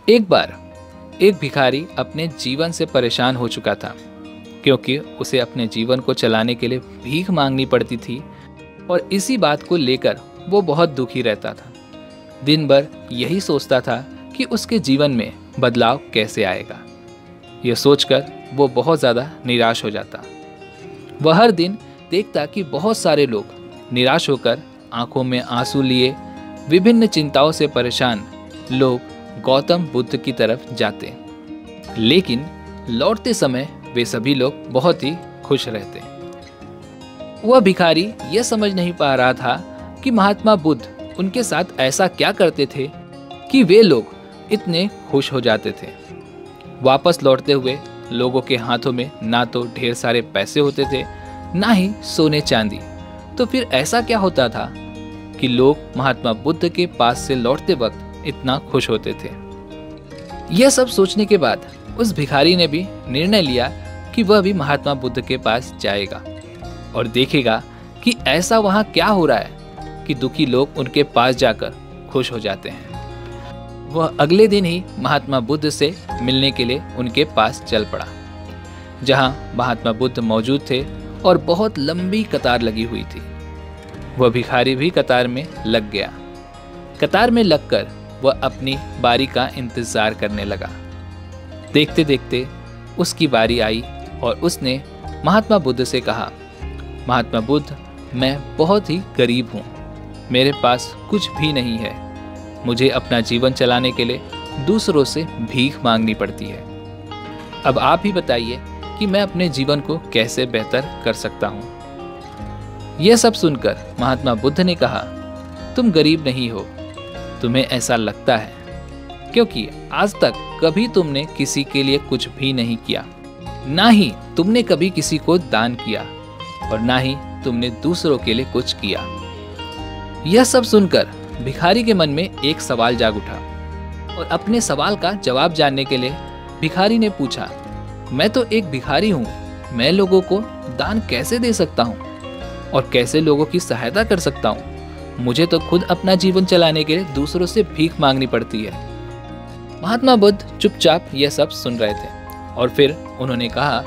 एक बार एक भिखारी अपने जीवन से परेशान हो चुका था, क्योंकि उसे अपने जीवन को चलाने के लिए भीख मांगनी पड़ती थी और इसी बात को लेकर वो बहुत दुखी रहता था। दिन भर यही सोचता था कि उसके जीवन में बदलाव कैसे आएगा। यह सोचकर वो बहुत ज़्यादा निराश हो जाता। वह हर दिन देखता कि बहुत सारे लोग निराश होकर आंखों में आंसू लिए विभिन्न चिंताओं से परेशान लोग गौतम बुद्ध की तरफ जाते, लेकिन लौटते समय वे सभी लोग बहुत ही खुश रहते। वह भिखारी यह समझ नहीं पा रहा था कि महात्मा बुद्ध उनके साथ ऐसा क्या करते थे कि वे लोग इतने खुश हो जाते थे। वापस लौटते हुए लोगों के हाथों में ना तो ढेर सारे पैसे होते थे, ना ही सोने चांदी। तो फिर ऐसा क्या होता था कि लोग महात्मा बुद्ध के पास से लौटते वक्त इतना खुश होते थे। यह सब सोचने के बाद उस भिखारी ने भी निर्णय लिया कि वह भी महात्मा बुद्ध के पास जाएगा और देखेगा कि ऐसा वहां क्या हो रहा है कि दुखी लोग उनके पास जाकर खुश हो जाते हैं। वह अगले दिन ही महात्मा बुद्ध से मिलने के लिए उनके पास चल पड़ा, जहां महात्मा बुद्ध मौजूद थे और बहुत लंबी कतार लगी हुई थी। वह भिखारी भी कतार में लग गया। कतार में लगकर वह अपनी बारी का इंतजार करने लगा। देखते देखते उसकी बारी आई और उसने महात्मा बुद्ध से कहा, महात्मा बुद्ध, मैं बहुत ही गरीब हूँ, मेरे पास कुछ भी नहीं है। मुझे अपना जीवन चलाने के लिए दूसरों से भीख मांगनी पड़ती है। अब आप ही बताइए कि मैं अपने जीवन को कैसे बेहतर कर सकता हूँ। यह सब सुनकर महात्मा बुद्ध ने कहा, तुम गरीब नहीं हो, तुम्हें ऐसा लगता है, क्योंकि आज तक कभी तुमने किसी के लिए कुछ भी नहीं किया, ना ही तुमने कभी किसी को दान किया और ना ही तुमने दूसरों के लिए कुछ किया। यह सब सुनकर भिखारी के मन में एक सवाल जाग उठा और अपने सवाल का जवाब जानने के लिए भिखारी ने पूछा, मैं तो एक भिखारी हूँ, मैं लोगों को दान कैसे दे सकता हूँ और कैसे लोगों की सहायता कर सकता हूँ? मुझे तो खुद अपना जीवन चलाने के लिए दूसरों से भीख मांगनी पड़ती है। महात्मा बुद्ध चुपचाप यह सब सुन रहे थे और फिर उन्होंने कहा,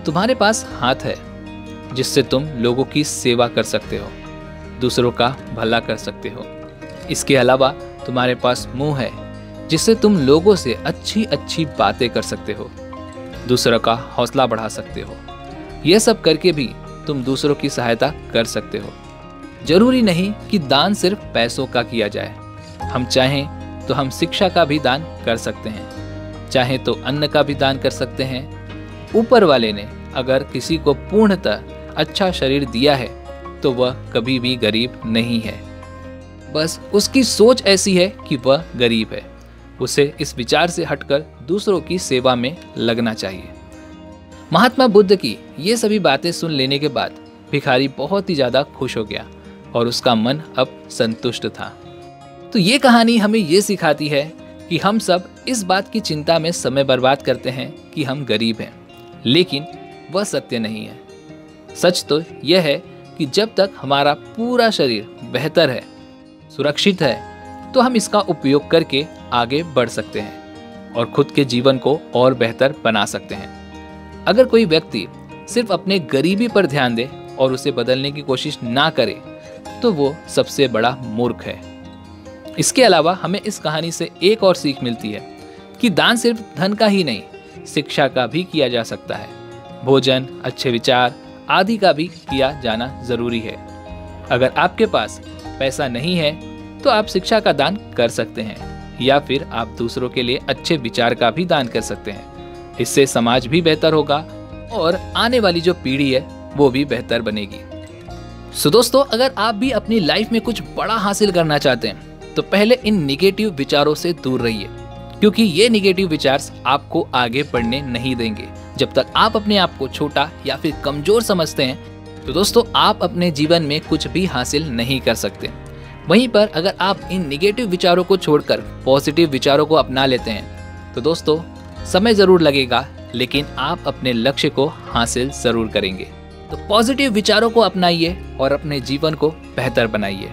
तुम्हारे पास हाथ है जिससे तुम लोगों की सेवा कर सकते हो, दूसरों का भला कर सकते हो। इसके अलावा तुम्हारे पास मुंह है जिससे तुम लोगों से अच्छी अच्छी बातें कर सकते हो, दूसरों का हौसला बढ़ा सकते हो। यह सब करके भी तुम दूसरों की सहायता कर सकते हो। जरूरी नहीं कि दान सिर्फ पैसों का किया जाए। हम चाहें तो हम शिक्षा का भी दान कर सकते हैं, चाहे तो अन्न का भी दान कर सकते हैं। ऊपर वाले ने अगर किसी को पूर्णतः अच्छा शरीर दिया है तो वह कभी भी गरीब नहीं है, बस उसकी सोच ऐसी है कि वह गरीब है। उसे इस विचार से हटकर दूसरों की सेवा में लगना चाहिए। महात्मा बुद्ध की ये सभी बातें सुन लेने के बाद भिखारी बहुत ही ज़्यादा खुश हो गया और उसका मन अब संतुष्ट था। तो ये कहानी हमें ये सिखाती है कि हम सब इस बात की चिंता में समय बर्बाद करते हैं कि हम गरीब हैं, लेकिन वह सत्य नहीं है। सच तो यह है कि जब तक हमारा पूरा शरीर बेहतर है, सुरक्षित है, तो हम इसका उपयोग करके आगे बढ़ सकते हैं और खुद के जीवन को और बेहतर बना सकते हैं। अगर कोई व्यक्ति सिर्फ अपने गरीबी पर ध्यान दे और उसे बदलने की कोशिश ना करे तो वो सबसे बड़ा मूर्ख है। इसके अलावा हमें इस कहानी से एक और सीख मिलती है कि दान सिर्फ धन का ही नहीं, शिक्षा का भी किया जा सकता है। भोजन, अच्छे विचार आदि का भी किया जाना जरूरी है। अगर आपके पास पैसा नहीं है तो आप शिक्षा का दान कर सकते हैं, या फिर आप दूसरों के लिए अच्छे विचार का भी दान कर सकते हैं। इससे समाज भी बेहतर होगा और आने वाली जो पीढ़ी है वो भी बेहतर बनेगी। सो दोस्तों, अगर आप भी अपनी लाइफ में कुछ बड़ा हासिल करना चाहते हैं तो पहले इन निगेटिव विचारों से दूर रहिए, क्योंकि ये निगेटिव विचार आपको आगे बढ़ने नहीं देंगे। जब तक आप अपने आप को छोटा या फिर कमजोर समझते हैं तो दोस्तों आप अपने जीवन में कुछ भी हासिल नहीं कर सकते। वहीं पर अगर आप इन निगेटिव विचारों को छोड़कर पॉजिटिव विचारों को अपना लेते हैं तो दोस्तों समय जरूर लगेगा, लेकिन आप अपने लक्ष्य को हासिल जरूर करेंगे। तो पॉजिटिव विचारों को अपनाइए और अपने जीवन को बेहतर बनाइए।